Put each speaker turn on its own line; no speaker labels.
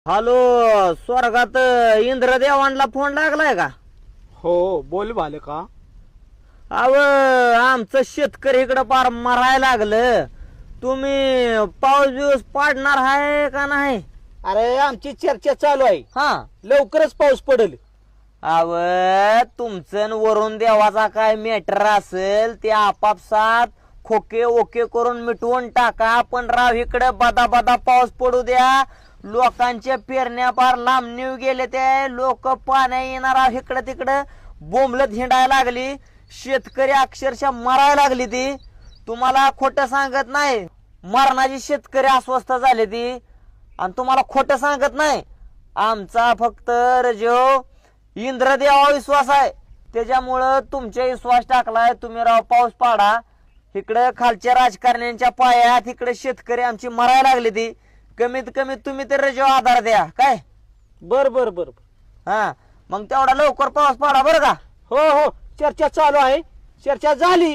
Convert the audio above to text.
Hello, स्वर्गात इंद्रदेवांना phone लागलाय का?
हो बोल बालका.
अव आमचं शेतकरी इकडं पार मरायला लागलं. तुम्ही पाऊस बिऊस पाडणार आहे का नाही?
अरे आमची चर्चा चालू आहे,
हा,
लवकरच पाऊस पडेल.
अव तुमचं न वरून देवाचा काय मॅटर असेल ते आपापसात खोके ओके करून मिटवून टाका. पण राव इकडे बदा बदा पाऊस पडू द्या. लोकांच्या पेरण्या पार लांबणीव गेले, ते लोक पाण्या येणार इकडे तिकडे बोंबलत हिंडायला लागली. शेतकरी अक्षरशः मरायला लागली. ती तुम्हाला खोटं सांगत नाही, मरणाची शेतकरी अस्वस्थ झाले ती. आणि तुम्हाला खोटं सांगत नाही, आमचा फक्त जो इंद्रदेवा विश्वास आहे त्याच्यामुळं तुमच्या विश्वास टाकलाय. तुम्ही राव पाऊस पाडा. इकडे खालच्या राजकारण्यांच्या पायात इकडे शेतकरी आमची मरायला लागली. ती कमीत कमी तुम्ही तर जो आधार द्या काय.
बर बर बर.
हा, मग तेवढा लवकर पाऊस पाडा बरं का.
हो हो, चर्चा चालू आहे, चर्चा झाली